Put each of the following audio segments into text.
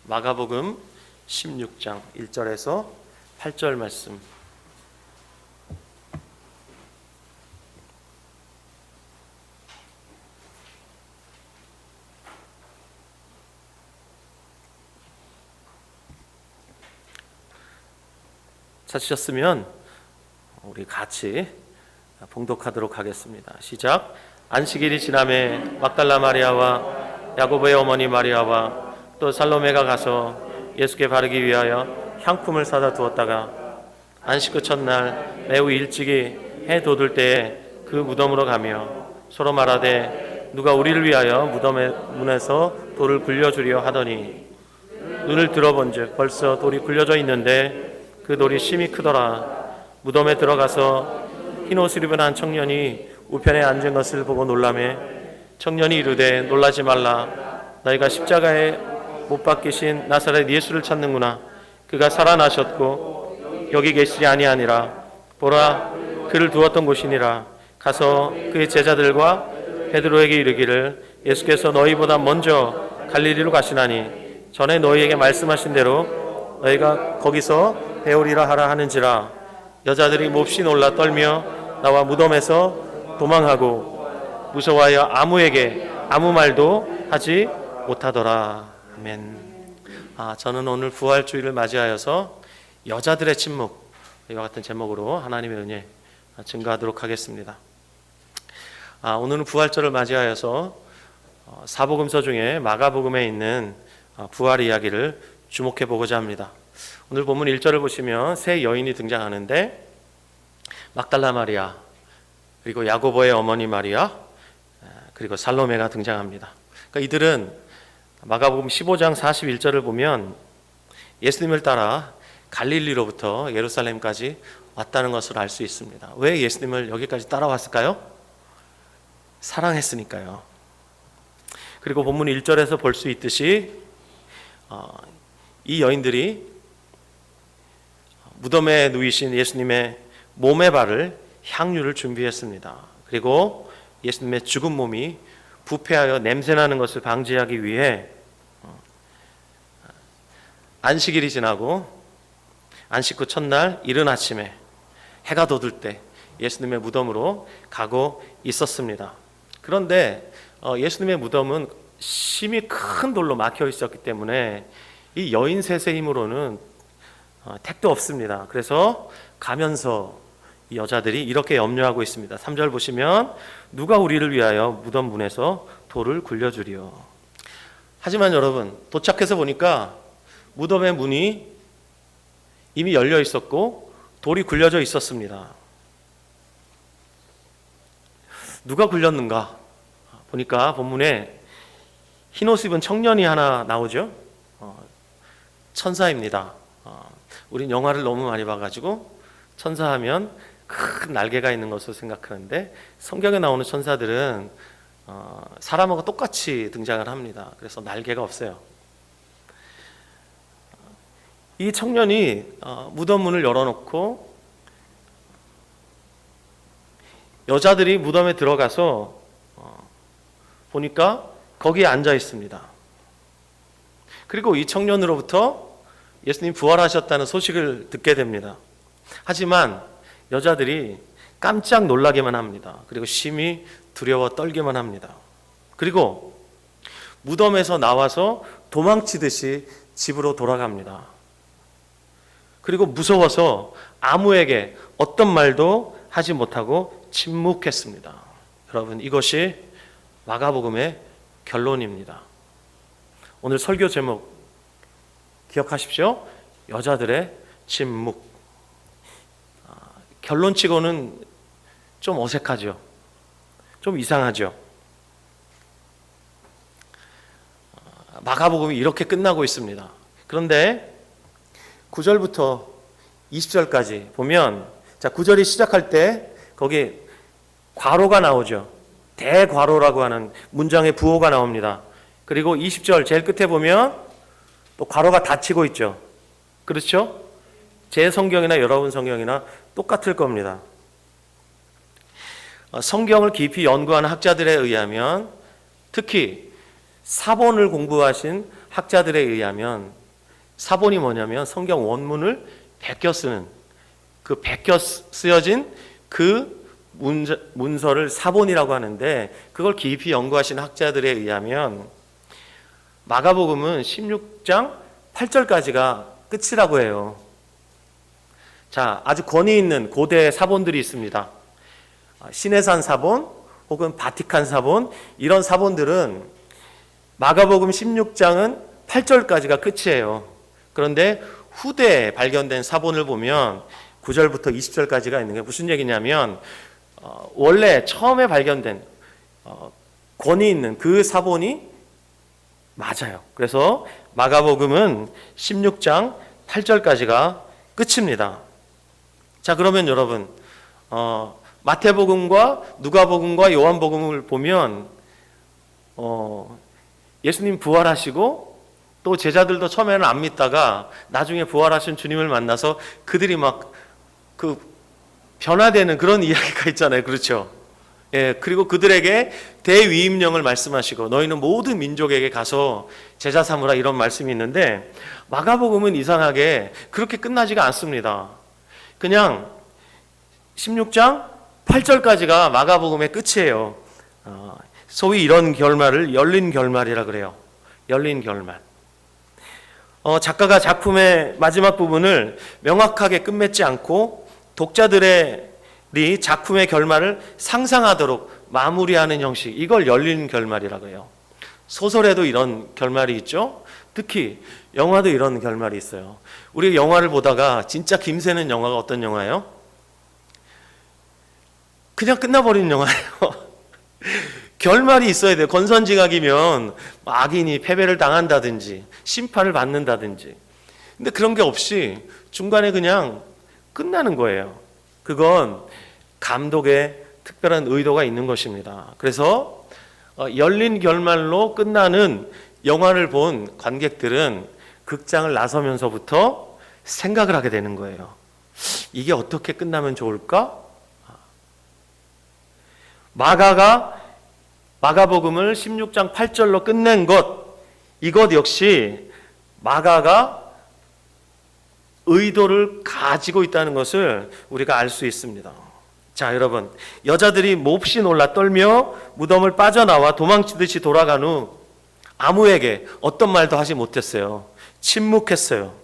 마가복음 16장 1절에서 8절 말씀. 찾으셨으면 우리 같이 봉독하도록 하겠습니다. 시작. 안식일이 지나매 막달라 마리아와 야고보의 어머니 마리아와 또 살로메가 가서 예수께 바르기 위하여 향품을 사다 두었다가 안식 그 첫날 매우 일찍이 해 돋을 때에 그 무덤으로 가며 서로 말하되 누가 우리를 위하여 무덤의 문에서 돌을 굴려주려 하더니 눈을 들어본즉 벌써 돌이 굴려져 있는데 그 돌이 심히 크더라. 무덤에 들어가서 흰 옷을 입은 한 청년이 우편에 앉은 것을 보고 놀라매 청년이 이르되 놀라지 말라. 너희가 십자가에 못 박히신 나사렛 예수를 찾는구나. 그가 살아나셨고 여기 계시지 아니하니라. 보라, 그를 두었던 곳이니라. 가서 그의 제자들과 베드로에게 이르기를 예수께서 너희보다 먼저 갈릴리로 가시나니 전에 너희에게 말씀하신 대로 너희가 거기서 배우리라 하라 하는지라. 여자들이 몹시 놀라 떨며 나와 무덤에서 도망하고 무서워하여 아무에게 아무 말도 하지 못하더라. 아멘. 저는 오늘 부활주의를 맞이하여서 여자들의 침묵, 이와 같은 제목으로 하나님의 은혜 증거하도록 하겠습니다. 오늘은 부활절을 맞이하여서 사복음서 중에 마가복음에 있는 부활 이야기를 주목해 보고자 합니다. 오늘 본문 1절을 보시면 세 여인이 등장하는데 막달라 마리아, 그리고 야고보의 어머니 마리아, 그리고 살로메가 등장합니다. 그러니까 이들은 마가복음 15장 41절을 보면 예수님을 따라 갈릴리로부터 예루살렘까지 왔다는 것을 알 수 있습니다. 왜 예수님을 여기까지 따라왔을까요? 사랑했으니까요. 그리고 본문 1절에서 볼 수 있듯이 이 여인들이 무덤에 누이신 예수님의 몸에 바를 향유를 준비했습니다. 그리고 예수님의 죽은 몸이 부패하여 냄새나는 것을 방지하기 위해 안식일이 지나고 안식 후 첫날 이른 아침에 해가 돋을 때 예수님의 무덤으로 가고 있었습니다. 그런데 예수님의 무덤은 심히 큰 돌로 막혀 있었기 때문에 이 여인 셋의 힘으로는 택도 없습니다. 그래서 가면서 이 여자들이 이렇게 염려하고 있습니다. 3절 보시면 누가 우리를 위하여 무덤 문에서 돌을 굴려주리요. 하지만 여러분, 도착해서 보니까 무덤의 문이 이미 열려 있었고 돌이 굴려져 있었습니다. 누가 굴렸는가 보니까 본문에 흰옷 입은 청년이 하나 나오죠. 천사입니다. 우린 영화를 너무 많이 봐가지고 천사하면 큰 날개가 있는 것으로 생각하는데 성경에 나오는 천사들은 사람하고 똑같이 등장을 합니다. 그래서 날개가 없어요. 이 청년이 무덤 문을 열어놓고 여자들이 무덤에 들어가서 보니까 거기에 앉아 있습니다. 그리고 이 청년으로부터 예수님 부활하셨다는 소식을 듣게 됩니다. 하지만 여자들이 깜짝 놀라기만 합니다. 그리고 심히 두려워 떨기만 합니다. 그리고 무덤에서 나와서 도망치듯이 집으로 돌아갑니다. 그리고 무서워서 아무에게 어떤 말도 하지 못하고 침묵했습니다. 여러분, 이것이 마가복음의 결론입니다. 오늘 설교 제목 기억하십시오. 여자들의 침묵. 결론치고는 좀 어색하죠. 좀 이상하죠. 마가복음이 이렇게 끝나고 있습니다. 그런데 9절부터 20절까지 보면, 자, 9절이 시작할 때 거기 괄호가 나오죠. 대괄호라고 하는 문장의 부호가 나옵니다. 그리고 20절 제일 끝에 보면 또 괄호가 닫히고 있죠. 그렇죠? 제 성경이나 여러분 성경이나 똑같을 겁니다. 성경을 깊이 연구하는 학자들에 의하면 특히 사본을 공부하신 학자들에 의하면 사본이 뭐냐면 성경 원문을 베껴 쓰는, 그 베껴 쓰여진 그 문서를 사본이라고 하는데, 그걸 깊이 연구하신 학자들에 의하면 마가복음은 16장 8절까지가 끝이라고 해요. 자, 아주 권위 있는 고대 사본들이 있습니다. 시내산 사본 혹은 바티칸 사본, 이런 사본들은 마가복음 16장은 8절까지가 끝이에요. 그런데 후대에 발견된 사본을 보면 9절부터 20절까지가 있는 게 무슨 얘기냐면, 원래 처음에 발견된 권위 있는 그 사본이 맞아요. 그래서 마가복음은 16장 8절까지가 끝입니다. 자, 그러면 여러분, 마태복음과 누가복음과 요한복음을 보면 예수님 부활하시고 또 제자들도 처음에는 안 믿다가 나중에 부활하신 주님을 만나서 그들이 막 그 변화되는 그런 이야기가 있잖아요. 그렇죠? 예, 그리고 그들에게 대위임령을 말씀하시고 너희는 모든 민족에게 가서 제자 삼으라, 이런 말씀이 있는데, 마가복음은 이상하게 그렇게 끝나지가 않습니다. 그냥 16장 8절까지가 마가복음의 끝이에요. 소위 이런 결말을 열린 결말이라 그래요. 열린 결말. 작가가 작품의 마지막 부분을 명확하게 끝맺지 않고 독자들이 작품의 결말을 상상하도록 마무리하는 형식, 이걸 열린 결말이라고 해요. 소설에도 이런 결말이 있죠. 특히 영화도 이런 결말이 있어요. 우리 영화를 보다가 진짜 김새는 영화가 어떤 영화예요? 그냥 끝나버리는 영화예요. 결말이 있어야 돼요. 권선징악이면 악인이 패배를 당한다든지 심판을 받는다든지, 근데 그런 게 없이 중간에 그냥 끝나는 거예요. 그건 감독의 특별한 의도가 있는 것입니다. 그래서 열린 결말로 끝나는 영화를 본 관객들은 극장을 나서면서부터 생각을 하게 되는 거예요. 이게 어떻게 끝나면 좋을까? 마가복음을 16장 8절로 끝낸 것, 이것 역시 마가가 의도를 가지고 있다는 것을 우리가 알 수 있습니다. 자, 여러분, 여자들이 몹시 놀라 떨며 무덤을 빠져나와 도망치듯이 돌아간 후 아무에게 어떤 말도 하지 못했어요. 침묵했어요.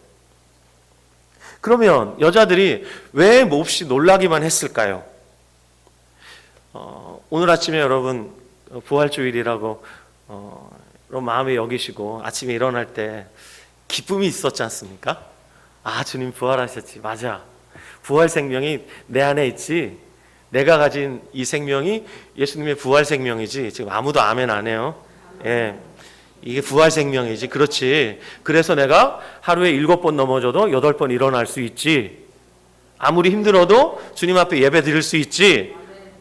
그러면 여자들이 왜 몹시 놀라기만 했을까요? 오늘 아침에 여러분 부활주일이라고 마음에 여기시고 아침에 일어날 때 기쁨이 있었지 않습니까? 아, 주님 부활하셨지. 맞아. 부활 생명이 내 안에 있지. 내가 가진 이 생명이 예수님의 부활 생명이지. 지금 아무도 아멘 안 해요. 예, 이게 부활 생명이지. 그렇지. 그래서 내가 하루에 7번 넘어져도 8번 일어날 수 있지. 아무리 힘들어도 주님 앞에 예배 드릴 수 있지.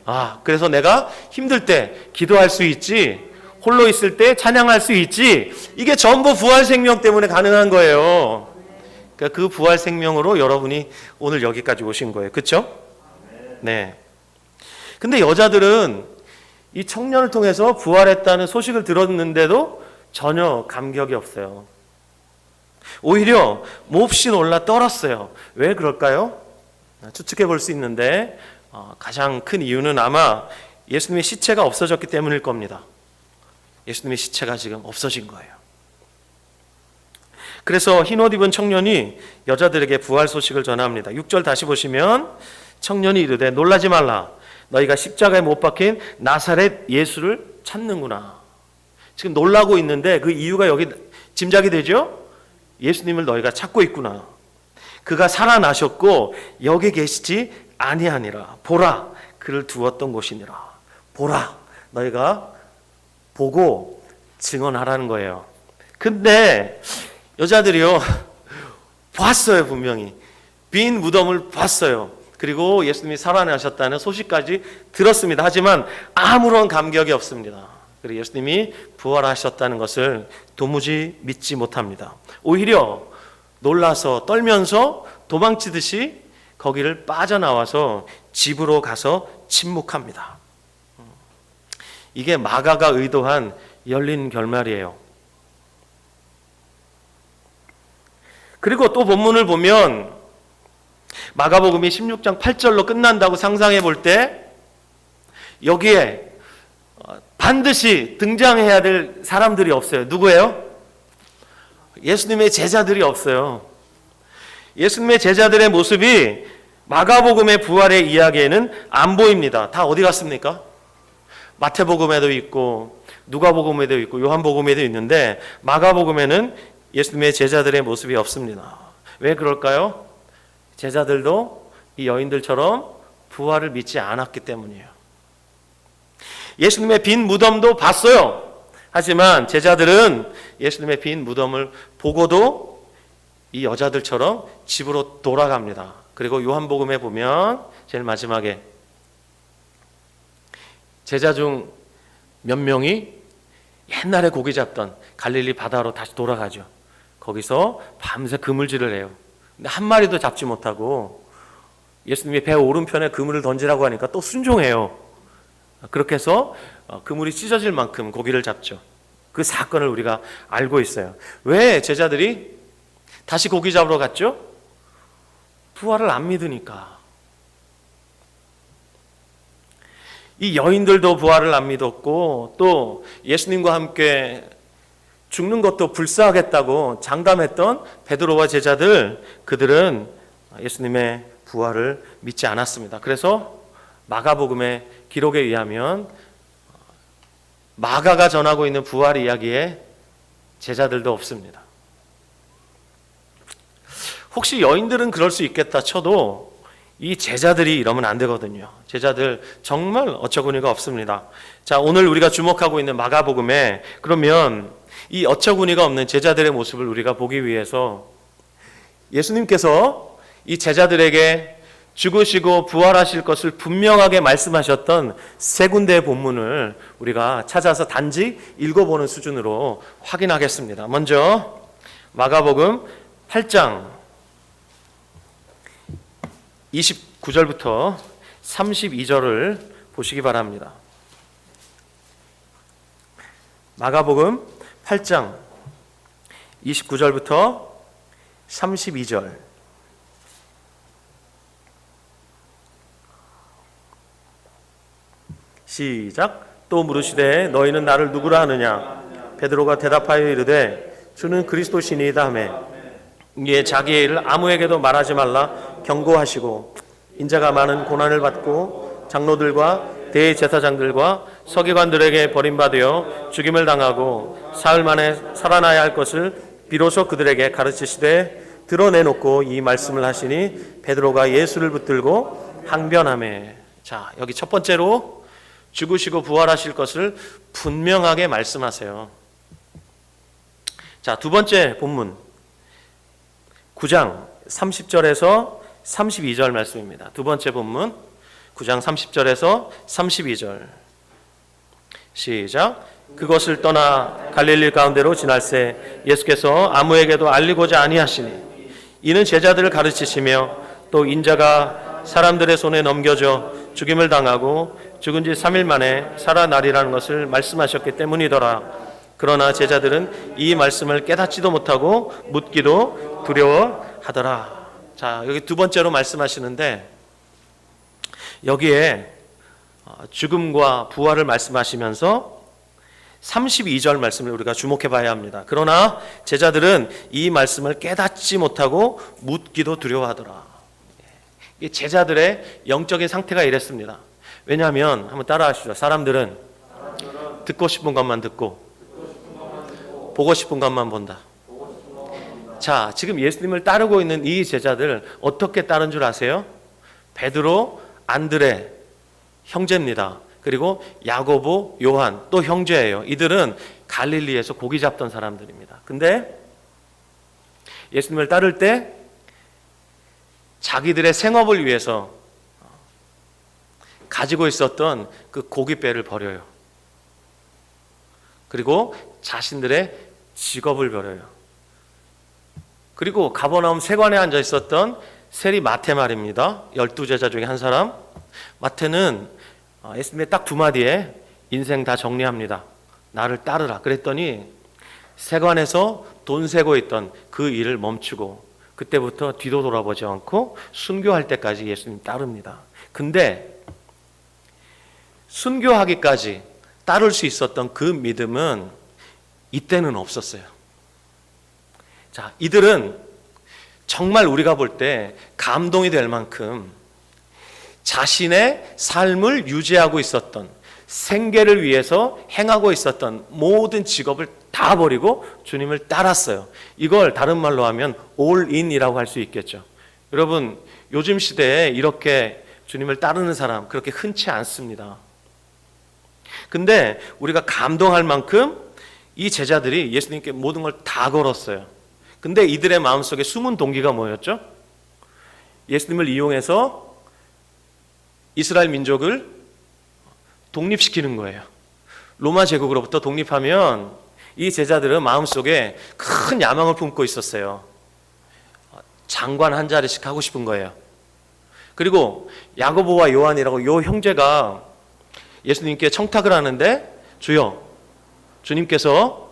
아, 그래서 내가 힘들 때 기도할 수 있지. 홀로 있을 때 찬양할 수 있지. 이게 전부 부활 생명 때문에 가능한 거예요. 그러니까 그 부활 생명으로 여러분이 오늘 여기까지 오신 거예요. 그렇죠? 네. 근데 여자들은 이 청년을 통해서 부활했다는 소식을 들었는데도 전혀 감격이 없어요. 오히려 몹시 놀라 떨었어요. 왜 그럴까요? 추측해 볼 수 있는데 가장 큰 이유는 아마 예수님의 시체가 없어졌기 때문일 겁니다. 예수님의 시체가 지금 없어진 거예요. 그래서 흰옷 입은 청년이 여자들에게 부활 소식을 전합니다. 6절 다시 보시면 청년이 이르되 놀라지 말라. 너희가 십자가에 못 박힌 나사렛 예수를 찾는구나. 지금 놀라고 있는데 그 이유가 여기 짐작이 되죠? 예수님을 너희가 찾고 있구나. 그가 살아나셨고 여기 계시지 아니하니라. 보라, 그를 두었던 곳이니라. 보라, 너희가 보고 증언하라는 거예요. 근데 여자들이요, 봤어요. 분명히 빈 무덤을 봤어요. 그리고 예수님이 살아나셨다는 소식까지 들었습니다. 하지만 아무런 감격이 없습니다. 그리고 예수님이 부활하셨다는 것을 도무지 믿지 못합니다. 오히려 놀라서 떨면서 도망치듯이 거기를 빠져나와서 집으로 가서 침묵합니다. 이게 마가가 의도한 열린 결말이에요. 그리고 또 본문을 보면 마가복음이 16장 8절로 끝난다고 상상해 볼 때 여기에 반드시 등장해야 될 사람들이 없어요. 누구예요? 예수님의 제자들이 없어요. 예수님의 제자들의 모습이 마가복음의 부활의 이야기에는 안 보입니다. 다 어디 갔습니까? 마태복음에도 있고 누가복음에도 있고 요한복음에도 있는데 마가복음에는 예수님의 제자들의 모습이 없습니다. 왜 그럴까요? 제자들도 이 여인들처럼 부활을 믿지 않았기 때문이에요. 예수님의 빈 무덤도 봤어요. 하지만 제자들은 예수님의 빈 무덤을 보고도 이 여자들처럼 집으로 돌아갑니다. 그리고 요한복음에 보면 제일 마지막에 제자 중 몇 명이 옛날에 고기 잡던 갈릴리 바다로 다시 돌아가죠. 거기서 밤새 그물질을 해요. 근데 한 마리도 잡지 못하고 예수님이 배 오른편에 그물을 던지라고 하니까 또 순종해요. 그렇게 해서 그물이 찢어질 만큼 고기를 잡죠. 그 사건을 우리가 알고 있어요. 왜 제자들이 다시 고기 잡으러 갔죠? 부활을 안 믿으니까. 이 여인들도 부활을 안 믿었고 또 예수님과 함께 죽는 것도 불사하겠다고 장담했던 베드로와 제자들, 그들은 예수님의 부활을 믿지 않았습니다. 그래서 마가복음의 기록에 의하면 마가가 전하고 있는 부활 이야기에 제자들도 없습니다. 혹시 여인들은 그럴 수 있겠다 쳐도 이 제자들이 이러면 안 되거든요. 제자들 정말 어처구니가 없습니다. 자, 오늘 우리가 주목하고 있는 마가복음에 그러면 이 어처구니가 없는 제자들의 모습을 우리가 보기 위해서 예수님께서 이 제자들에게 죽으시고 부활하실 것을 분명하게 말씀하셨던 세 군데의 본문을 우리가 찾아서 단지 읽어보는 수준으로 확인하겠습니다. 먼저 마가복음 8장 29절부터 32절을 보시기 바랍니다. 마가복음 8장 29절부터 32절. 시작. 또 물으시되 너희는 나를 누구라 하느냐? 베드로가 대답하여 이르되 주는 그리스도시니이다 하매 이에 자기의 일을 아무에게도 말하지 말라 경고하시고 인자가 많은 고난을 받고 장로들과 대제사장들과 서기관들에게 버림받아 죽임을 당하고 사흘 만에 살아나야 할 것을 비로소 그들에게 가르치시되 드러내놓고 이 말씀을 하시니 베드로가 예수를 붙들고 항변하매. 자, 여기 첫 번째로 죽으시고 부활하실 것을 분명하게 말씀하세요. 자, 두 번째 본문 9장 30절에서 32절 말씀입니다. 두 번째 본문 9장 30절에서 32절. 시작. 그것을 떠나 갈릴리 가운데로 지날새 예수께서 아무에게도 알리고자 아니하시니 이는 제자들을 가르치시며 또 인자가 사람들의 손에 넘겨져 죽임을 당하고 죽은 지 3일 만에 살아나리라는 것을 말씀하셨기 때문이더라. 그러나 제자들은 이 말씀을 깨닫지도 못하고 묻기도 두려워하더라. 자, 여기 두 번째로 말씀하시는데 여기에 죽음과 부활을 말씀하시면서 32절 말씀을 우리가 주목해 봐야 합니다. 그러나 제자들은 이 말씀을 깨닫지 못하고 묻기도 두려워하더라. 제자들의 영적인 상태가 이랬습니다. 왜냐하면 한번 따라하시죠. 사람들은 듣고 싶은 것만 듣고 보고 싶은 것만 본다. 자, 지금 예수님을 따르고 있는 이 제자들 어떻게 따른 줄 아세요? 베드로, 안드레 형제입니다. 그리고 야고보, 요한 또 형제예요. 이들은 갈릴리에서 고기 잡던 사람들입니다. 근데 예수님을 따를 때 자기들의 생업을 위해서 가지고 있었던 그 고깃배를 버려요. 그리고 자신들의 직업을 버려요. 그리고 가버나움 세관에 앉아 있었던 세리 마태 말입니다. 12제자 중에 한 사람. 마태는 예수님의 딱 두 마디에 인생 다 정리합니다. 나를 따르라. 그랬더니 세관에서 돈 세고 있던 그 일을 멈추고 그때부터 뒤도 돌아보지 않고 순교할 때까지 예수님 따릅니다. 근데 순교하기까지 따를 수 있었던 그 믿음은 이때는 없었어요. 자, 이들은 정말 우리가 볼 때 감동이 될 만큼 자신의 삶을 유지하고 있었던, 생계를 위해서 행하고 있었던 모든 직업을 다 버리고 주님을 따랐어요. 이걸 다른 말로 하면 올인이라고 할 수 있겠죠. 여러분, 요즘 시대에 이렇게 주님을 따르는 사람 그렇게 흔치 않습니다. 근데 우리가 감동할 만큼 이 제자들이 예수님께 모든 걸 다 걸었어요. 근데 이들의 마음속에 숨은 동기가 뭐였죠? 예수님을 이용해서 이스라엘 민족을 독립시키는 거예요. 로마 제국으로부터 독립하면 이 제자들은 마음속에 큰 야망을 품고 있었어요. 장관 한 자리씩 하고 싶은 거예요. 그리고 야고보와 요한이라고 요 형제가 예수님께 청탁을 하는데, 주여, 주님께서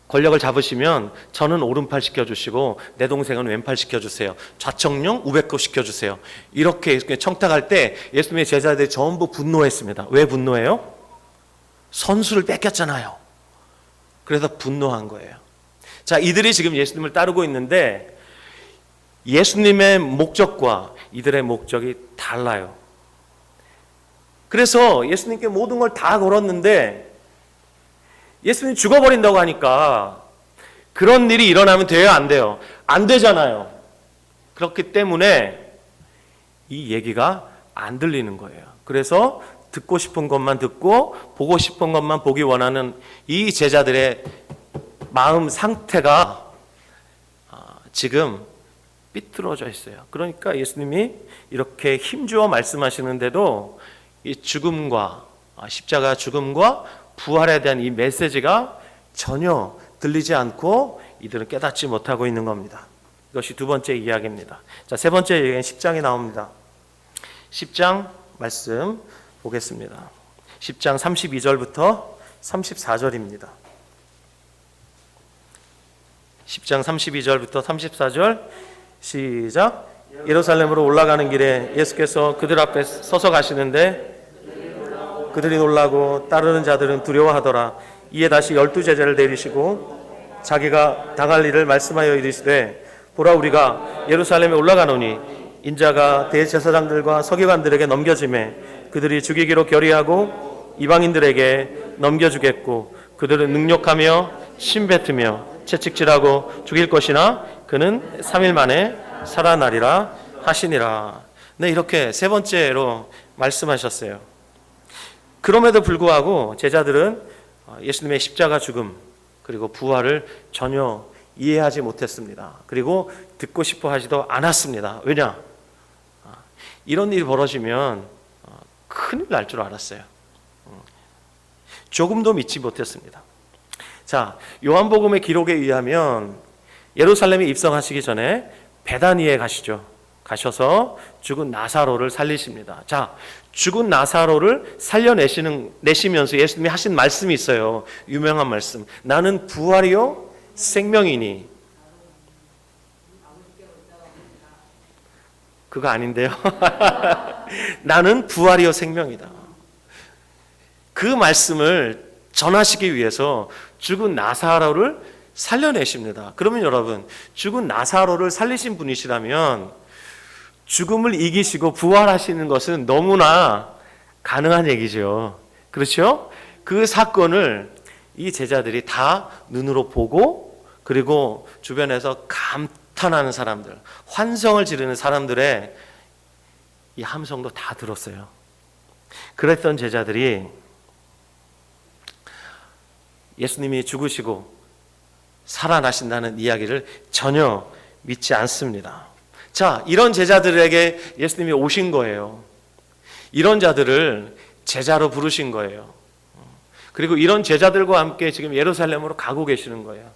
권력을 잡으시면 저는 오른팔 시켜주시고 내 동생은 왼팔 시켜주세요. 좌청룡 우백급 시켜주세요. 이렇게 청탁할 때 예수님의 제자들이 전부 분노했습니다. 왜 분노해요? 선수를 뺏겼잖아요. 그래서 분노한 거예요. 자, 이들이 지금 예수님을 따르고 있는데 예수님의 목적과 이들의 목적이 달라요. 그래서 예수님께 모든 걸 다 걸었는데 예수님 죽어버린다고 하니까 그런 일이 일어나면 돼요, 안 돼요? 안 되잖아요. 그렇기 때문에 이 얘기가 안 들리는 거예요. 그래서 듣고 싶은 것만 듣고 보고 싶은 것만 보기 원하는 이 제자들의 마음 상태가 지금 삐뚤어져 있어요. 그러니까 예수님이 이렇게 힘주어 말씀하시는데도 이 죽음과 십자가 죽음과 부활에 대한 이 메시지가 전혀 들리지 않고 이들은 깨닫지 못하고 있는 겁니다. 이것이 두 번째 이야기입니다. 자, 세 번째 이야기는 10장이 나옵니다. 10장 말씀 보겠습니다. 10장 32절부터 34절입니다. 10장 32절부터 34절 시작. 예루살렘으로 올라가는 길에 예수께서 그들 앞에 서서 가시는데 그들이 놀라고 따르는 자들은 두려워하더라. 이에 다시 12제자를 내리시고 자기가 당할 일을 말씀하여 이르시되, 보라, 우리가 예루살렘에 올라가노니 인자가 대제사장들과 서기관들에게 넘겨지매 그들이 죽이기로 결의하고 이방인들에게 넘겨주겠고 그들은 능욕하며 침뱉으며 채찍질하고 죽일 것이나 그는 3일 만에 살아나리라 하시니라. 네, 이렇게 세 번째로 말씀하셨어요. 그럼에도 불구하고 제자들은 예수님의 십자가 죽음 그리고 부활을 전혀 이해하지 못했습니다. 그리고 듣고 싶어 하지도 않았습니다. 왜냐? 이런 일이 벌어지면 큰일 날 줄 알았어요. 조금도 믿지 못했습니다. 자, 요한복음의 기록에 의하면 예루살렘에 입성하시기 전에 베다니에 가셔서 죽은 나사로를 살리십니다. 자, 죽은 나사로를 살려내시면서 예수님이 하신 말씀이 있어요. 유명한 말씀. 나는 부활이요 생명이니. 그거 아닌데요. 나는 부활이요 생명이다. 그 말씀을 전하시기 위해서 죽은 나사로를 살려내십니다. 그러면 여러분, 죽은 나사로를 살리신 분이시라면 죽음을 이기시고 부활하시는 것은 너무나 가능한 얘기죠. 그렇죠? 그 사건을 이 제자들이 다 눈으로 보고 그리고 주변에서 감탄하는 사람들, 환성을 지르는 사람들의 이 함성도 다 들었어요. 그랬던 제자들이 예수님이 죽으시고 살아나신다는 이야기를 전혀 믿지 않습니다. 자, 이런 제자들에게 예수님이 오신 거예요. 이런 자들을 제자로 부르신 거예요. 그리고 이런 제자들과 함께 지금 예루살렘으로 가고 계시는 거예요.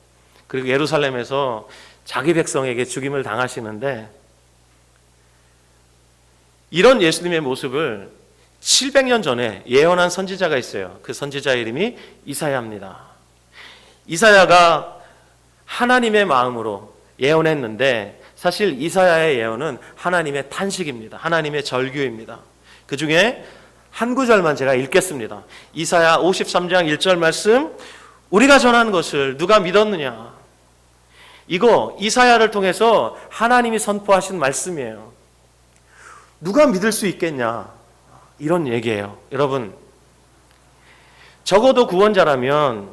그리고 예루살렘에서 자기 백성에게 죽임을 당하시는데 이런 예수님의 모습을 700년 전에 예언한 선지자가 있어요. 그 선지자 이름이 이사야입니다. 이사야가 하나님의 마음으로 예언했는데 사실 이사야의 예언은 하나님의 탄식입니다. 하나님의 절규입니다. 그 중에 한 구절만 제가 읽겠습니다. 이사야 53장 1절 말씀, 우리가 전한 것을 누가 믿었느냐? 이거 이사야를 통해서 하나님이 선포하신 말씀이에요. 누가 믿을 수 있겠냐? 이런 얘기예요. 여러분, 적어도 구원자라면,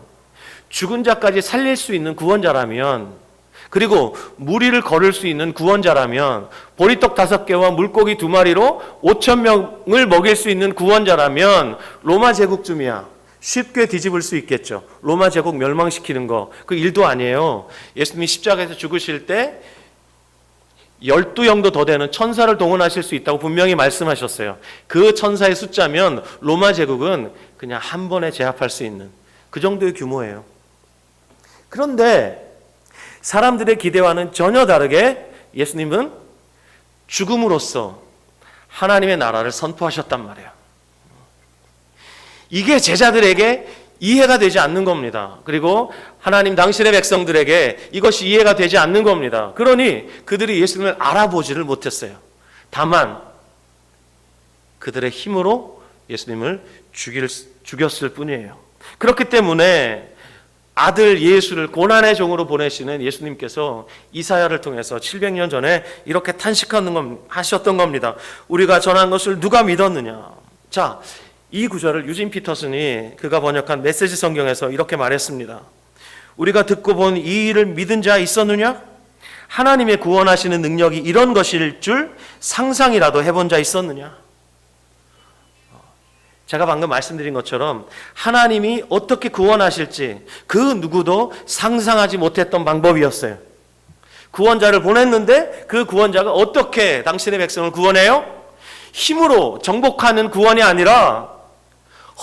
죽은 자까지 살릴 수 있는 구원자라면, 그리고 무리를 걸을 수 있는 구원자라면, 보리떡 5개와 물고기 2마리로 5,000명을 먹일 수 있는 구원자라면 로마 제국쯤이야. 쉽게 뒤집을 수 있겠죠. 로마 제국 멸망시키는 거, 그 일도 아니에요. 예수님이 십자가에서 죽으실 때 12영도 더 되는 천사를 동원하실 수 있다고 분명히 말씀하셨어요. 그 천사의 숫자면 로마 제국은 그냥 한 번에 제압할 수 있는 그 정도의 규모예요. 그런데 사람들의 기대와는 전혀 다르게 예수님은 죽음으로써 하나님의 나라를 선포하셨단 말이에요. 이게 제자들에게 이해가 되지 않는 겁니다. 그리고 하나님 당신의 백성들에게 이것이 이해가 되지 않는 겁니다. 그러니 그들이 예수님을 알아보지를 못했어요. 다만 그들의 힘으로 예수님을 죽였을 뿐이에요. 그렇기 때문에 아들 예수를 고난의 종으로 보내시는 예수님께서 이사야를 통해서 700년 전에 이렇게 탄식하셨던 겁니다. 우리가 전한 것을 누가 믿었느냐? 자, 이 구절을 유진 피터슨이 그가 번역한 메시지 성경에서 이렇게 말했습니다. 우리가 듣고 본 이 일을 믿은 자 있었느냐? 하나님의 구원하시는 능력이 이런 것일 줄 상상이라도 해본 자 있었느냐? 제가 방금 말씀드린 것처럼 하나님이 어떻게 구원하실지 그 누구도 상상하지 못했던 방법이었어요. 구원자를 보냈는데 그 구원자가 어떻게 당신의 백성을 구원해요? 힘으로 정복하는 구원이 아니라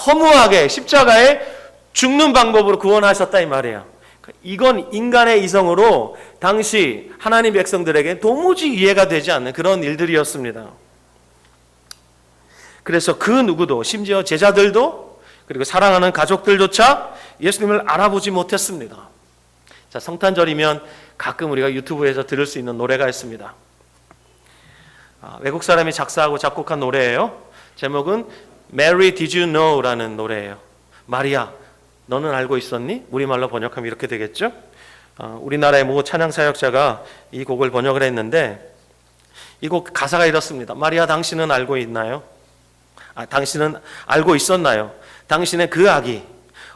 허무하게 십자가에 죽는 방법으로 구원하셨다 이 말이에요. 이건 인간의 이성으로 당시 하나님 백성들에게 도무지 이해가 되지 않는 그런 일들이었습니다. 그래서 그 누구도, 심지어 제자들도, 그리고 사랑하는 가족들조차 예수님을 알아보지 못했습니다. 자, 성탄절이면 가끔 우리가 유튜브에서 들을 수 있는 노래가 있습니다. 외국 사람이 작사하고 작곡한 노래예요. 제목은 Mary Did You Know? 라는 노래예요. 마리아, 너는 알고 있었니? 우리말로 번역하면 이렇게 되겠죠. 우리나라의 모 찬양 사역자가 이 곡을 번역을 했는데 이 곡 가사가 이렇습니다. 마리아, 당신은 알고 있나요? 당신은 알고 있었나요? 당신의 그 아기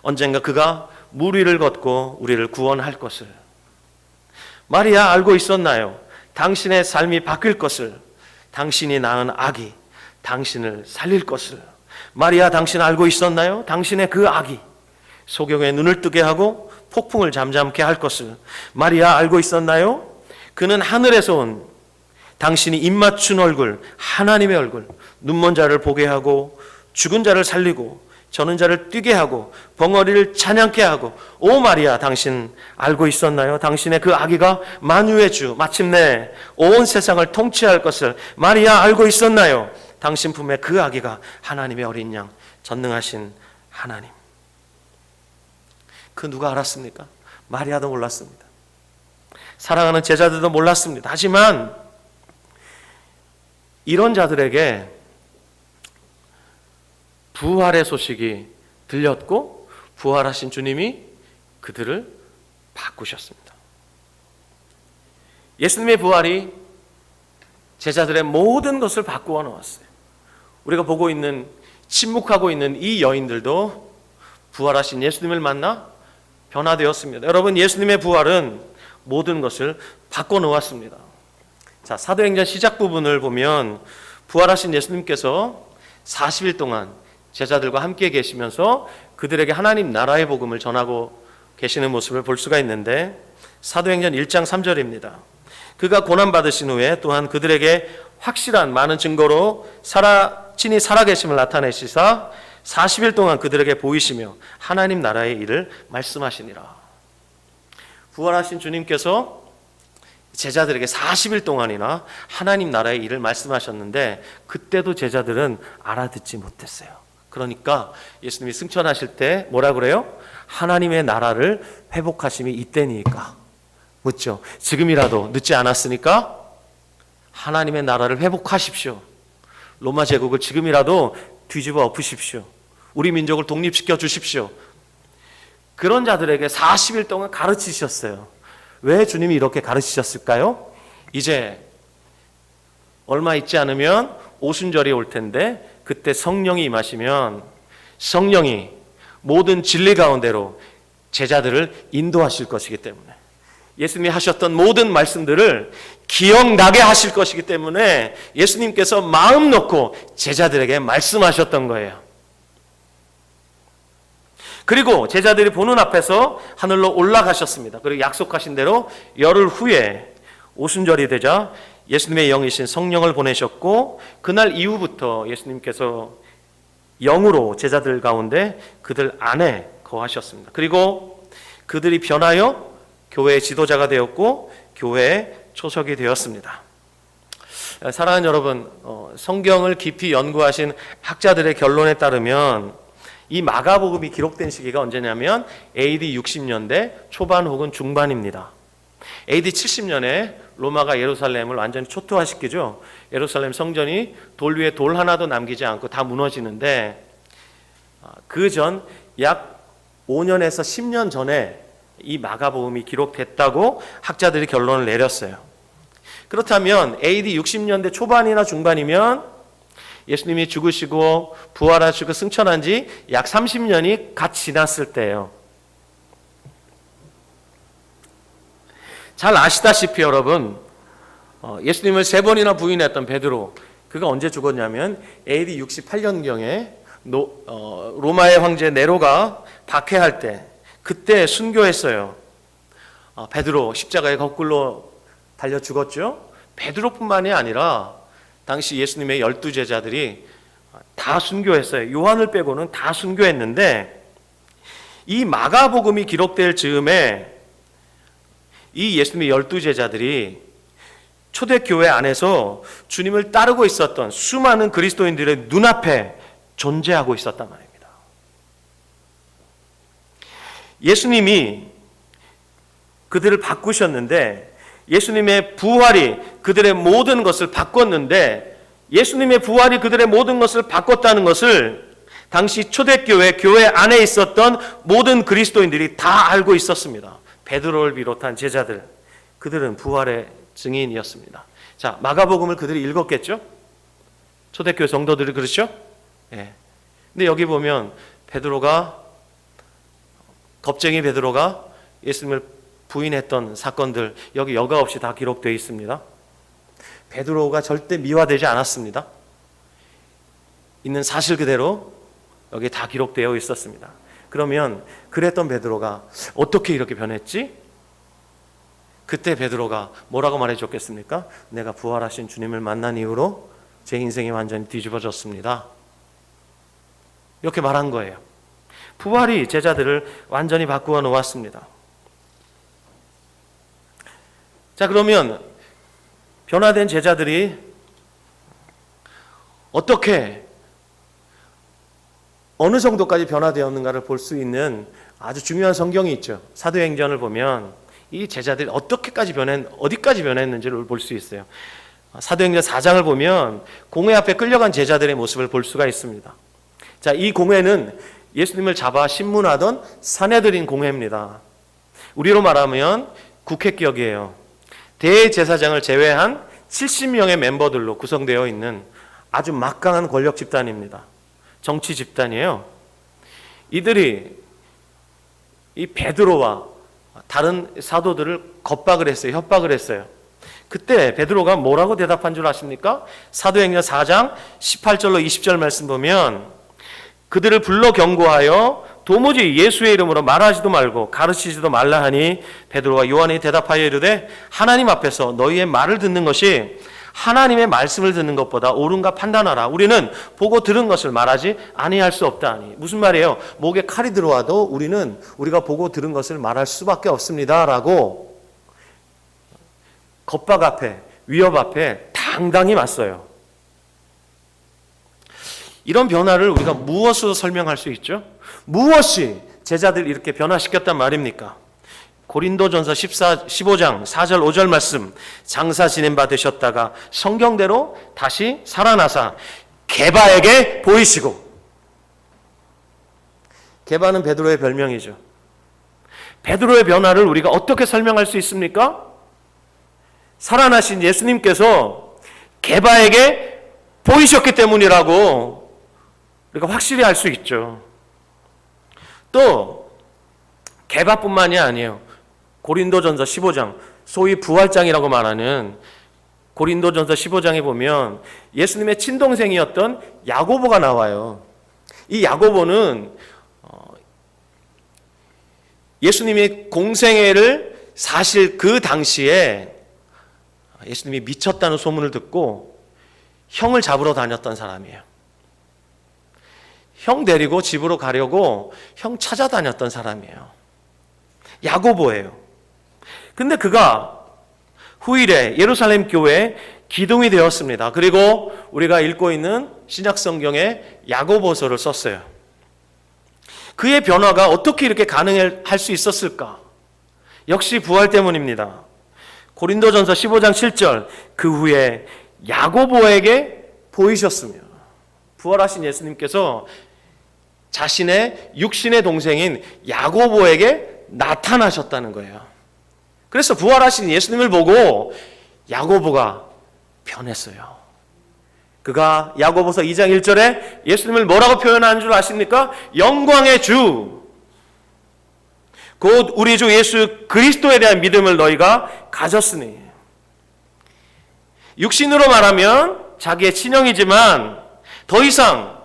언젠가 그가 물 위를 걷고 우리를 구원할 것을. 마리아, 알고 있었나요? 당신의 삶이 바뀔 것을. 당신이 낳은 아기 당신을 살릴 것을. 마리아, 당신 알고 있었나요? 당신의 그 아기 소경의 눈을 뜨게 하고 폭풍을 잠잠케 할 것을. 마리아, 알고 있었나요? 그는 하늘에서 온 당신이 입맞춘 얼굴, 하나님의 얼굴, 눈먼 자를 보게 하고 죽은 자를 살리고 저는 자를 뛰게 하고 벙어리를 찬양케 하고. 오 마리아, 당신 알고 있었나요? 당신의 그 아기가 만유의 주, 마침내 온 세상을 통치할 것을. 마리아, 알고 있었나요? 당신 품에 그 아기가 하나님의 어린 양, 전능하신 하나님. 그 누가 알았습니까? 마리아도 몰랐습니다. 사랑하는 제자들도 몰랐습니다. 하지만 이런 자들에게 부활의 소식이 들렸고 부활하신 주님이 그들을 바꾸셨습니다. 예수님의 부활이 제자들의 모든 것을 바꾸어 놓았어요. 우리가 보고 있는, 침묵하고 있는 이 여인들도 부활하신 예수님을 만나 변화되었습니다. 여러분, 예수님의 부활은 모든 것을 바꿔 놓았습니다. 자, 사도행전 시작 부분을 보면 부활하신 예수님께서 40일 동안 제자들과 함께 계시면서 그들에게 하나님 나라의 복음을 전하고 계시는 모습을 볼 수가 있는데, 사도행전 1장 3절입니다. 그가 고난받으신 후에 또한 그들에게 확실한 많은 증거로 친히 살아계심을 나타내시사 40일 동안 그들에게 보이시며 하나님 나라의 일을 말씀하시니라. 부활하신 주님께서 제자들에게 40일 동안이나 하나님 나라의 일을 말씀하셨는데 그때도 제자들은 알아듣지 못했어요. 그러니까 예수님이 승천하실 때 뭐라 그래요? 하나님의 나라를 회복하심이 이때니까. 묻죠. 지금이라도 늦지 않았으니까 하나님의 나라를 회복하십시오. 로마 제국을 지금이라도 뒤집어 엎으십시오. 우리 민족을 독립시켜 주십시오. 그런 자들에게 40일 동안 가르치셨어요. 왜 주님이 이렇게 가르치셨을까요? 이제 얼마 있지 않으면 오순절이 올 텐데 그때 성령이 임하시면 성령이 모든 진리 가운데로 제자들을 인도하실 것이기 때문에, 예수님이 하셨던 모든 말씀들을 기억나게 하실 것이기 때문에 예수님께서 마음 놓고 제자들에게 말씀하셨던 거예요. 그리고 제자들이 보는 앞에서 하늘로 올라가셨습니다. 그리고 약속하신 대로 열흘 후에 오순절이 되자 예수님의 영이신 성령을 보내셨고, 그날 이후부터 예수님께서 영으로 제자들 가운데 그들 안에 거하셨습니다. 그리고 그들이 변하여 교회의 지도자가 되었고 교회의 초석이 되었습니다. 사랑하는 여러분, 성경을 깊이 연구하신 학자들의 결론에 따르면 이 마가복음이 기록된 시기가 언제냐면 AD 60년대 초반 혹은 중반입니다. AD 70년에 로마가 예루살렘을 완전히 초토화시키죠. 예루살렘 성전이 돌 위에 돌 하나도 남기지 않고 다 무너지는데, 그 전 약 5년에서 10년 전에 이 마가복음이 기록됐다고 학자들이 결론을 내렸어요. 그렇다면 AD 60년대 초반이나 중반이면 예수님이 죽으시고 부활하시고 승천한 지 약 30년이 갓 지났을 때예요. 잘 아시다시피 여러분, 예수님을 3번이나 부인했던 베드로, 그가 언제 죽었냐면 AD 68년경에 로마의 황제 네로가 박해할 때 그때 순교했어요. 베드로 십자가에 거꾸로 달려 죽었죠. 베드로뿐만이 아니라 당시 예수님의 12제자들이 다 순교했어요. 요한을 빼고는 다 순교했는데, 이 마가복음이 기록될 즈음에 이 예수님의 12제자들이 초대교회 안에서 주님을 따르고 있었던 수많은 그리스도인들의 눈앞에 존재하고 있었단 말입니다. 예수님이 그들을 바꾸셨는데, 예수님의 부활이 그들의 모든 것을 바꿨는데, 예수님의 부활이 그들의 모든 것을 바꿨다는 것을 당시 초대교회, 교회 안에 있었던 모든 그리스도인들이 다 알고 있었습니다. 베드로를 비롯한 제자들, 그들은 부활의 증인이었습니다. 자, 마가복음을 그들이 읽었겠죠? 초대교회 성도들이, 그렇죠? 예. 근데 여기 보면 겁쟁이 베드로가 예수님을 부인했던 사건들, 여기 여과 없이 다 기록되어 있습니다. 베드로가 절대 미화되지 않았습니다. 있는 사실 그대로 여기 다 기록되어 있었습니다. 그러면 그랬던 베드로가 어떻게 이렇게 변했지? 그때 베드로가 뭐라고 말해줬겠습니까? 내가 부활하신 주님을 만난 이후로 제 인생이 완전히 뒤집어졌습니다. 이렇게 말한 거예요. 부활이 제자들을 완전히 바꾸어 놓았습니다. 자, 그러면 변화된 제자들이 어떻게, 어느 정도까지 변화되었는가를 볼 수 있는 아주 중요한 성경이 있죠. 사도행전을 보면 이 제자들이 어디까지 변했는지를 볼 수 있어요. 사도행전 4장을 보면 공회 앞에 끌려간 제자들의 모습을 볼 수가 있습니다. 자, 이 공회는 예수님을 잡아 신문하던 사내들인 공회입니다. 우리로 말하면 국회격이에요. 대제사장을 제외한 70명의 멤버들로 구성되어 있는 아주 막강한 권력 집단입니다. 정치 집단이에요. 이들이 이 베드로와 다른 사도들을 겁박을 했어요. 협박을 했어요. 그때 베드로가 뭐라고 대답한 줄 아십니까? 사도행전 4장 18절로 20절 말씀 보면, 그들을 불러 경고하여 도무지 예수의 이름으로 말하지도 말고 가르치지도 말라 하니, 베드로와 요한이 대답하여 이르되 하나님 앞에서 너희의 말을 듣는 것이 하나님의 말씀을 듣는 것보다 옳은가 판단하라. 우리는 보고 들은 것을 말하지 아니할 수 없다 하니. 무슨 말이에요? 목에 칼이 들어와도 우리가 보고 들은 것을 말할 수밖에 없습니다 라고 겁박 앞에, 위협 앞에 당당히 맞서요. 이런 변화를 우리가 무엇으로 설명할 수 있죠? 무엇이 제자들 이렇게 변화시켰단 말입니까? 고린도전서 15장 4절 5절 말씀, 장사 지낸 바 되셨다가 성경대로 다시 살아나사 게바에게 보이시고. 게바는 베드로의 별명이죠. 베드로의 변화를 우리가 어떻게 설명할 수 있습니까? 살아나신 예수님께서 게바에게 보이셨기 때문이라고 우리가 확실히 알 수 있죠. 또 게바뿐만이 아니에요. 고린도전서 15장, 소위 부활장이라고 말하는 고린도전서 15장에 보면 예수님의 친동생이었던 야고보가 나와요. 이 야고보는 예수님의 공생애를 사실 그 당시에 예수님이 미쳤다는 소문을 듣고 형을 잡으러 다녔던 사람이에요. 형 데리고 집으로 가려고 형 찾아다녔던 사람이에요. 야고보예요. 근데 그가 후일에 예루살렘 교회에 기둥이 되었습니다. 그리고 우리가 읽고 있는 신약성경에 야고보서를 썼어요. 그의 변화가 어떻게 이렇게 가능할 수 있었을까? 역시 부활 때문입니다. 고린도전서 15장 7절, 그 후에 야고보에게 보이셨으며. 부활하신 예수님께서 자신의 육신의 동생인 야고보에게 나타나셨다는 거예요. 그래서 부활하신 예수님을 보고 야고보가 변했어요. 그가 야고보서 2장 1절에 예수님을 뭐라고 표현하는 줄 아십니까? 영광의 주, 곧 우리 주 예수 그리스도에 대한 믿음을 너희가 가졌으니. 육신으로 말하면 자기의 친형이지만 더 이상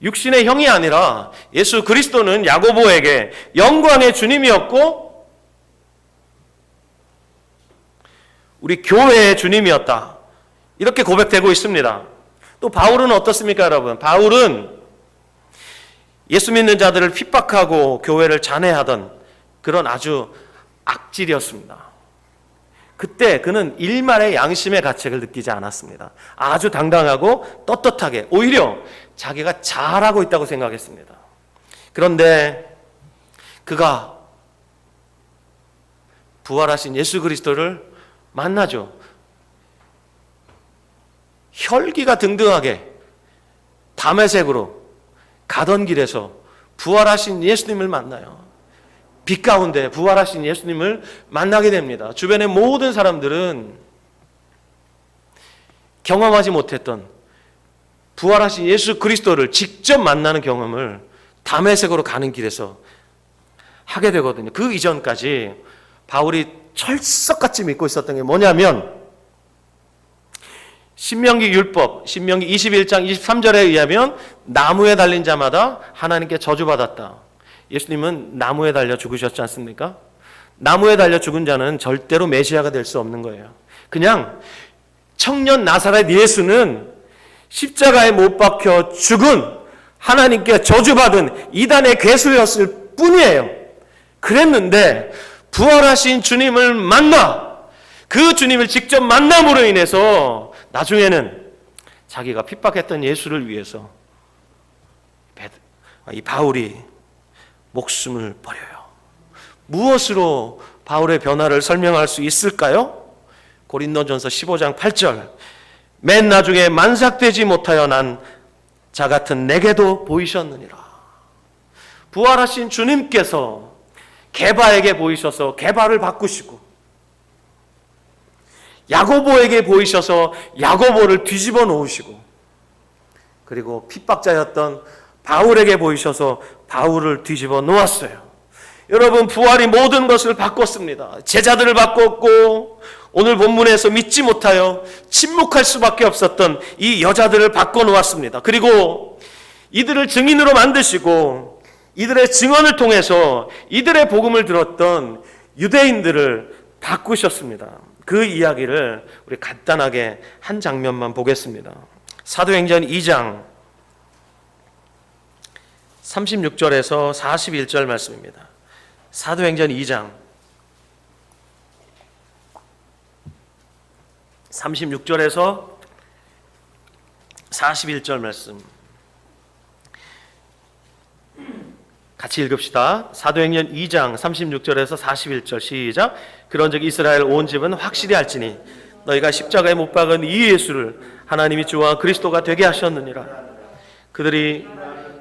육신의 형이 아니라 예수 그리스도는 야고보에게 영광의 주님이었고 우리 교회의 주님이었다, 이렇게 고백되고 있습니다. 또 바울은 어떻습니까, 여러분? 바울은 예수 믿는 자들을 핍박하고 교회를 잔해하던 그런 아주 악질이었습니다. 그때 그는 일말의 양심의 가책을 느끼지 않았습니다. 아주 당당하고 떳떳하게 오히려 자기가 잘하고 있다고 생각했습니다. 그런데 그가 부활하신 예수 그리스도를 만나죠. 혈기가 등등하게 다메섹으로 가던 길에서 부활하신 예수님을 만나요. 빛 가운데 부활하신 예수님을 만나게 됩니다. 주변의 모든 사람들은 경험하지 못했던 부활하신 예수 그리스도를 직접 만나는 경험을 다메섹으로 가는 길에서 하게 되거든요. 그 이전까지 바울이 철석같이 믿고 있었던 게 뭐냐면 신명기 율법, 신명기 21장 23절에 의하면 나무에 달린 자마다 하나님께 저주받았다. 예수님은 나무에 달려 죽으셨지 않습니까? 나무에 달려 죽은 자는 절대로 메시아가 될 수 없는 거예요. 그냥 청년 나사렛 예수는 십자가에 못 박혀 죽은 하나님께 저주받은 이단의 괴수였을 뿐이에요. 그랬는데 부활하신 주님을 만나, 그 주님을 직접 만남으로 인해서 나중에는 자기가 핍박했던 예수를 위해서 이 바울이 목숨을 버려요. 무엇으로 바울의 변화를 설명할 수 있을까요? 고린도전서 15장 8절, 맨 나중에 만삭되지 못하여 난 자 같은 내게도 보이셨느니라. 부활하신 주님께서 게바에게 보이셔서 게바를 바꾸시고, 야고보에게 보이셔서 야고보를 뒤집어 놓으시고, 그리고 핍박자였던 바울에게 보이셔서 바울을 뒤집어 놓았어요. 여러분, 부활이 모든 것을 바꿨습니다. 제자들을 바꿨고, 오늘 본문에서 믿지 못하여 침묵할 수밖에 없었던 이 여자들을 바꿔놓았습니다. 그리고 이들을 증인으로 만드시고 이들의 증언을 통해서 이들의 복음을 들었던 유대인들을 바꾸셨습니다. 그 이야기를 우리 간단하게 한 장면만 보겠습니다. 사도행전 2장 36절에서 41절 말씀입니다. 사도행전 2장 36절에서 41절 말씀. 같이 읽읍시다. 사도행전 2장 36절에서 41절 시작. 그런즉 이스라엘 온 집은 확실히 알지니 너희가 십자가에 못 박은 이 예수를 하나님이 주와 그리스도가 되게 하셨느니라. 그들이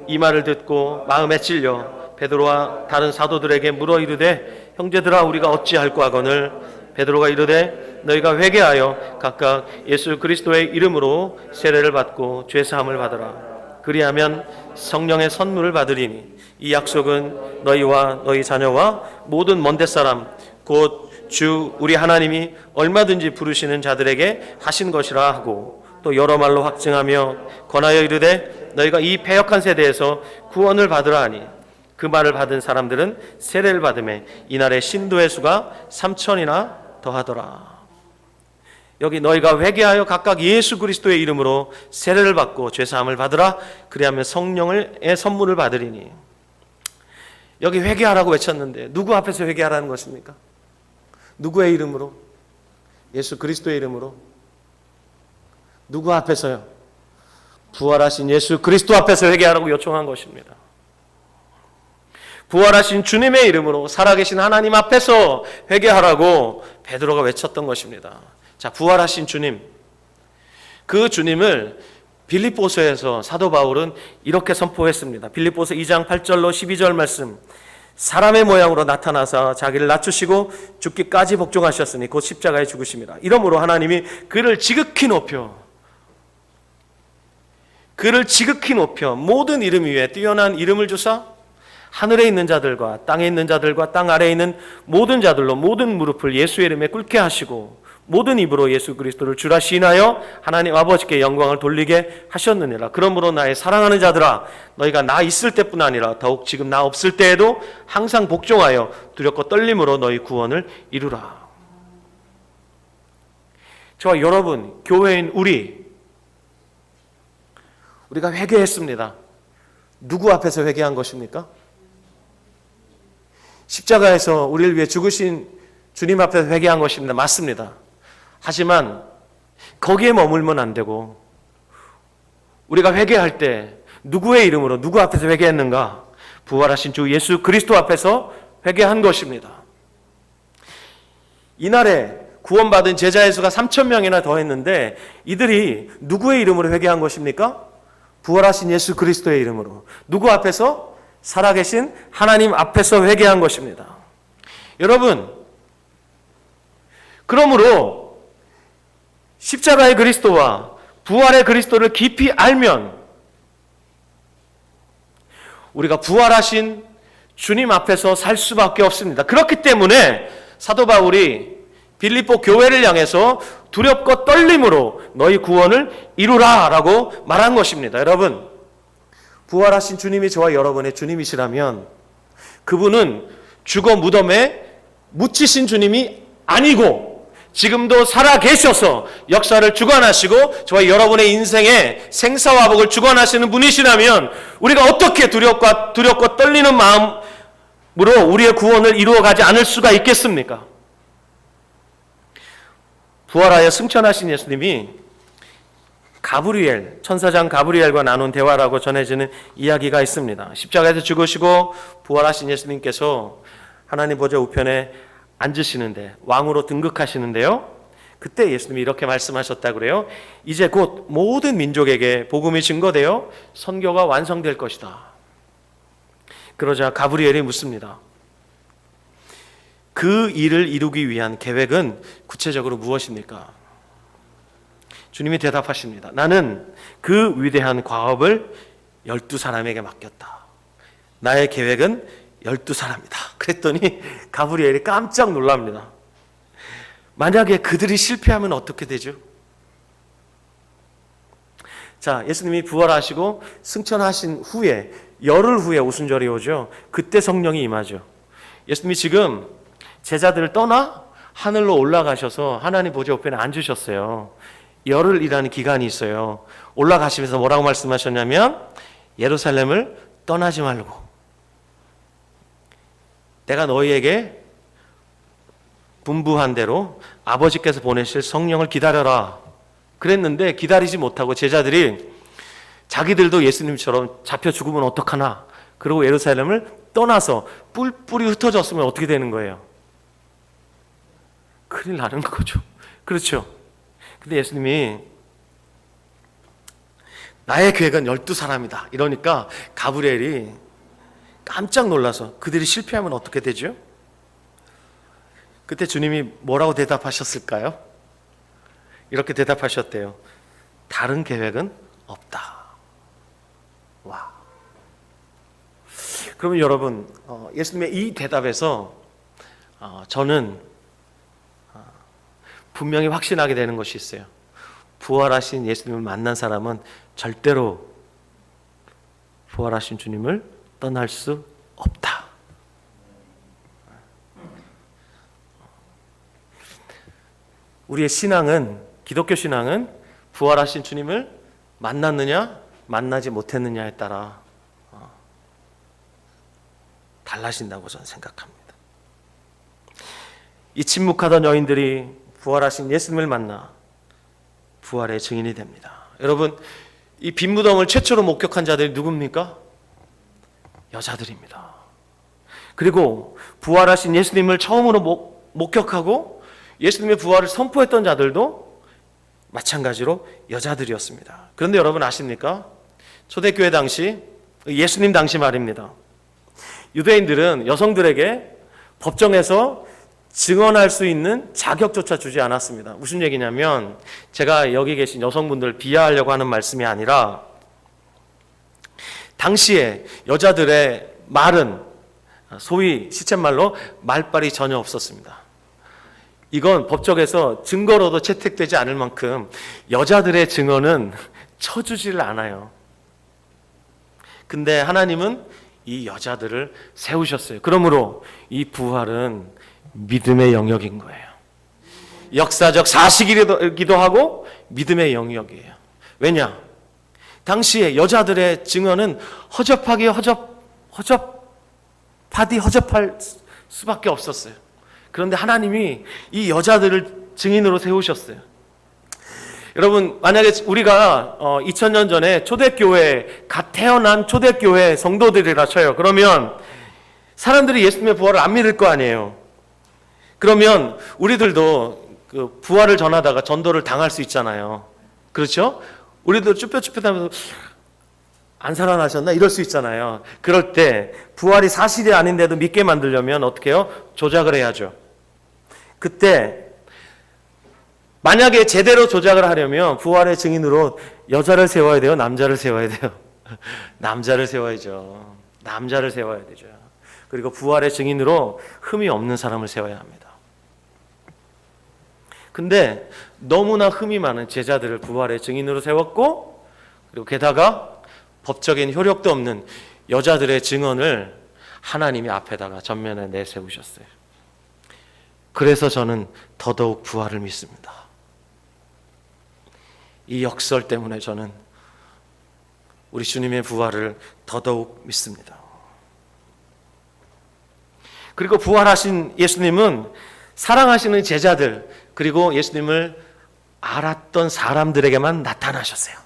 이 말을 듣고 마음에 찔려 베드로와 다른 사도들에게 물어 이르되 형제들아 우리가 어찌할꼬 하거늘 베드로가 이르되 너희가 회개하여 각각 예수 그리스도의 이름으로 세례를 받고 죄 사함을 받으라. 그리하면 성령의 선물을 받으리니 이 약속은 너희와 너희 자녀와 모든 먼데 사람 곧 주 우리 하나님이 얼마든지 부르시는 자들에게 하신 것이라 하고 또 여러 말로 확증하며 권하여 이르되 너희가 이 패역한 세대에서 구원을 받으라 하니 그 말을 받은 사람들은 세례를 받음에 이날의 신도의 수가 3,000이나 더하더라. 여기 너희가 회개하여 각각 예수 그리스도의 이름으로 세례를 받고 죄사함을 받으라. 그리하면 성령의 선물을 받으리니. 여기 회개하라고 외쳤는데 누구 앞에서 회개하라는 것입니까? 누구의 이름으로? 예수 그리스도의 이름으로. 누구 앞에서요? 부활하신 예수 그리스도 앞에서 회개하라고 요청한 것입니다. 부활하신 주님의 이름으로 살아계신 하나님 앞에서 회개하라고 베드로가 외쳤던 것입니다. 자, 부활하신 주님, 그 주님을 빌립보서에서 사도 바울은 이렇게 선포했습니다. 빌립보서 2장 8절로 12절 말씀. 사람의 모양으로 나타나사 자기를 낮추시고 죽기까지 복종하셨으니 곧 십자가에 죽으심이라. 이러므로 하나님이 그를 지극히 높여 모든 이름 위에 뛰어난 이름을 주사 하늘에 있는 자들과 땅에 있는 자들과 땅 아래에 있는 모든 자들로 모든 무릎을 예수의 이름에 꿇게 하시고 모든 입으로 예수 그리스도를 주라 시인하여 하나님 아버지께 영광을 돌리게 하셨느니라. 그러므로 나의 사랑하는 자들아 너희가 나 있을 때뿐 아니라 더욱 지금 나 없을 때에도 항상 복종하여 두렵고 떨림으로 너희 구원을 이루라. 저와 여러분, 교회인 우리가 회개했습니다. 누구 앞에서 회개한 것입니까? 십자가에서 우리를 위해 죽으신 주님 앞에서 회개한 것입니다. 맞습니다. 하지만 거기에 머물면 안 되고 우리가 회개할 때 누구의 이름으로 누구 앞에서 회개했는가? 부활하신 주 예수 그리스도 앞에서 회개한 것입니다. 이날에 구원받은 제자의 수가 3,000명이나 더했는데 이들이 누구의 이름으로 회개한 것입니까? 부활하신 예수 그리스도의 이름으로. 누구 앞에서? 살아계신 하나님 앞에서 회개한 것입니다. 여러분, 그러므로 십자가의 그리스도와 부활의 그리스도를 깊이 알면 우리가 부활하신 주님 앞에서 살 수밖에 없습니다. 그렇기 때문에 사도 바울이 빌립보 교회를 향해서 두렵고 떨림으로 너희 구원을 이루라 라고 말한 것입니다. 여러분, 부활하신 주님이 저와 여러분의 주님이시라면 그분은 죽어 무덤에 묻히신 주님이 아니고 지금도 살아계셔서 역사를 주관하시고 저와 여러분의 인생에 생사화복을 주관하시는 분이시라면 우리가 어떻게 두렵고 떨리는 마음으로 우리의 구원을 이루어가지 않을 수가 있겠습니까? 부활하여 승천하신 예수님이 천사장 가브리엘과 나눈 대화라고 전해지는 이야기가 있습니다. 십자가에서 죽으시고 부활하신 예수님께서 하나님 보좌 우편에 앉으시는데 왕으로 등극하시는데요. 그때 예수님이 이렇게 말씀하셨다고 그래요. 이제 곧 모든 민족에게 복음이 증거되어 선교가 완성될 것이다. 그러자 가브리엘이 묻습니다. 그 일을 이루기 위한 계획은 구체적으로 무엇입니까? 주님이 대답하십니다. 나는 그 위대한 과업을 12사람에게 맡겼다. 나의 계획은 12사람이다. 그랬더니 가브리엘이 깜짝 놀랍니다. 만약에 그들이 실패하면 어떻게 되죠? 자, 예수님이 부활하시고 승천하신 후에 열흘 후에 오순절이 오죠. 그때 성령이 임하죠. 예수님이 지금 제자들을 떠나 하늘로 올라가셔서 하나님 보좌 우편에 앉으셨어요. 열흘이라는 기간이 있어요. 올라가시면서 뭐라고 말씀하셨냐면 예루살렘을 떠나지 말고 내가 너희에게 분부한 대로 아버지께서 보내실 성령을 기다려라. 그랬는데 기다리지 못하고 제자들이 자기들도 예수님처럼 잡혀 죽으면 어떡하나. 그리고 예루살렘을 떠나서 뿔뿔이 흩어졌으면 어떻게 되는 거예요? 큰일 나는 거죠. 그렇죠? 근데 예수님이 나의 계획은 12사람이다 이러니까 가브리엘이 깜짝 놀라서 그들이 실패하면 어떻게 되죠? 그때 주님이 뭐라고 대답하셨을까요? 이렇게 대답하셨대요. 다른 계획은 없다. 와. 그러면 여러분, 예수님의 이 대답에서 저는 분명히 확신하게 되는 것이 있어요. 부활하신 예수님을 만난 사람은 절대로 부활하신 주님을 떠날 수 없다. 우리의 신앙은, 기독교 신앙은 부활하신 주님을 만났느냐 만나지 못했느냐에 따라 달라진다고 저는 생각합니다. 이 침묵하던 여인들이 부활하신 예수님을 만나 부활의 증인이 됩니다. 여러분, 이 빈 무덤을 최초로 목격한 자들이 누굽니까? 여자들입니다. 그리고 부활하신 예수님을 처음으로 목격하고 예수님의 부활을 선포했던 자들도 마찬가지로 여자들이었습니다. 그런데 여러분 아십니까? 초대교회 당시, 예수님 당시 말입니다. 유대인들은 여성들에게 법정에서 증언할 수 있는 자격조차 주지 않았습니다. 무슨 얘기냐면, 제가 여기 계신 여성분들 비하하려고 하는 말씀이 아니라 당시에 여자들의 말은 소위 시쳇말로 말발이 전혀 없었습니다. 이건 법정에서 증거로도 채택되지 않을 만큼 여자들의 증언은 쳐주지를 않아요. 근데 하나님은 이 여자들을 세우셨어요. 그러므로 이 부활은 믿음의 영역인 거예요. 역사적 사실이기도 하고 믿음의 영역이에요. 왜냐? 당시에 여자들의 증언은 허접할 수밖에 없었어요. 그런데 하나님이 이 여자들을 증인으로 세우셨어요. 여러분, 만약에 우리가 2000년 전에 초대교회, 갓 태어난 초대교회 성도들이라 쳐요. 그러면 사람들이 예수님의 부활을 안 믿을 거 아니에요. 그러면 우리들도 그 부활을 전하다가 전도를 당할 수 있잖아요. 그렇죠? 우리도 쭈뼛쭈뼛하면서 안 살아나셨나? 이럴 수 있잖아요. 그럴 때 부활이 사실이 아닌데도 믿게 만들려면 어떻게 해요? 조작을 해야죠. 그때 만약에 제대로 조작을 하려면 부활의 증인으로 여자를 세워야 돼요? 남자를 세워야 돼요? 남자를 세워야죠. 남자를 세워야 되죠. 그리고 부활의 증인으로 흠이 없는 사람을 세워야 합니다. 근데 너무나 흠이 많은 제자들을 부활의 증인으로 세웠고, 그리고 게다가 법적인 효력도 없는 여자들의 증언을 하나님이 앞에다가 전면에 내세우셨어요. 그래서 저는 더더욱 부활을 믿습니다. 이 역설 때문에 저는 우리 주님의 부활을 더더욱 믿습니다. 그리고 부활하신 예수님은 사랑하시는 제자들, 그리고 예수님을 알았던 사람들에게만 나타나셨어요.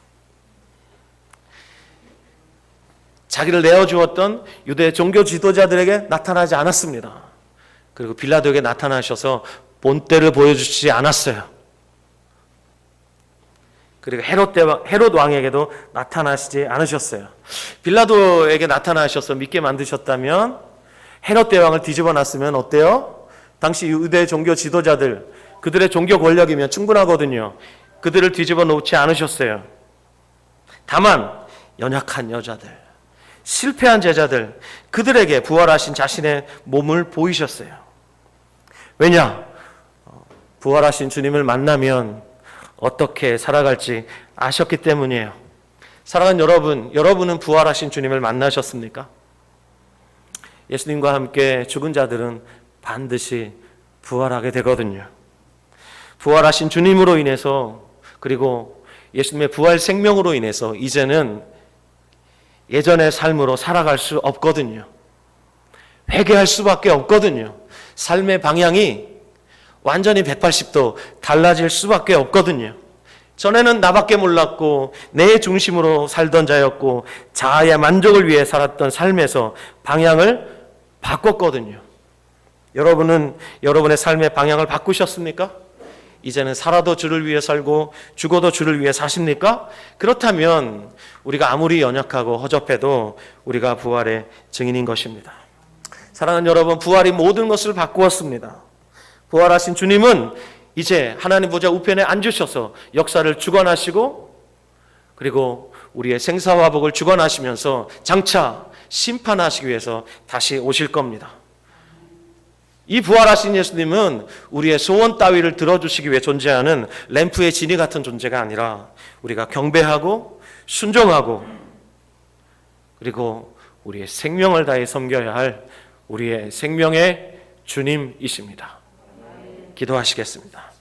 자기를 내어주었던 유대 종교 지도자들에게 나타나지 않았습니다. 그리고 빌라도에게 나타나셔서 본때를 보여주지 않았어요. 그리고 헤롯 왕에게도 나타나시지 않으셨어요. 빌라도에게 나타나셔서 믿게 만드셨다면 헤롯 대왕을 뒤집어 놨으면 어때요? 당시 유대 종교 지도자들, 그들의 종교 권력이면 충분하거든요. 그들을 뒤집어 놓지 않으셨어요. 다만 연약한 여자들, 실패한 제자들, 그들에게 부활하신 자신의 몸을 보이셨어요. 왜냐? 부활하신 주님을 만나면 어떻게 살아갈지 아셨기 때문이에요. 사랑하는 여러분, 여러분은 부활하신 주님을 만나셨습니까? 예수님과 함께 죽은 자들은 반드시 부활하게 되거든요. 부활하신 주님으로 인해서, 그리고 예수님의 부활 생명으로 인해서 이제는 예전의 삶으로 살아갈 수 없거든요. 회개할 수밖에 없거든요. 삶의 방향이 완전히 180도 달라질 수밖에 없거든요. 전에는 나밖에 몰랐고 내 중심으로 살던 자였고 자아의 만족을 위해 살았던 삶에서 방향을 바꿨거든요. 여러분은 여러분의 삶의 방향을 바꾸셨습니까? 이제는 살아도 주를 위해 살고 죽어도 주를 위해 사십니까? 그렇다면 우리가 아무리 연약하고 허접해도 우리가 부활의 증인인 것입니다. 사랑하는 여러분, 부활이 모든 것을 바꾸었습니다. 부활하신 주님은 이제 하나님 보좌 우편에 앉으셔서 역사를 주관하시고 그리고 우리의 생사화복을 주관하시면서 장차 심판하시기 위해서 다시 오실 겁니다. 이 부활하신 예수님은 우리의 소원 따위를 들어주시기 위해 존재하는 램프의 진이 같은 존재가 아니라 우리가 경배하고 순종하고 그리고 우리의 생명을 다해 섬겨야 할 우리의 생명의 주님이십니다. 기도하시겠습니다.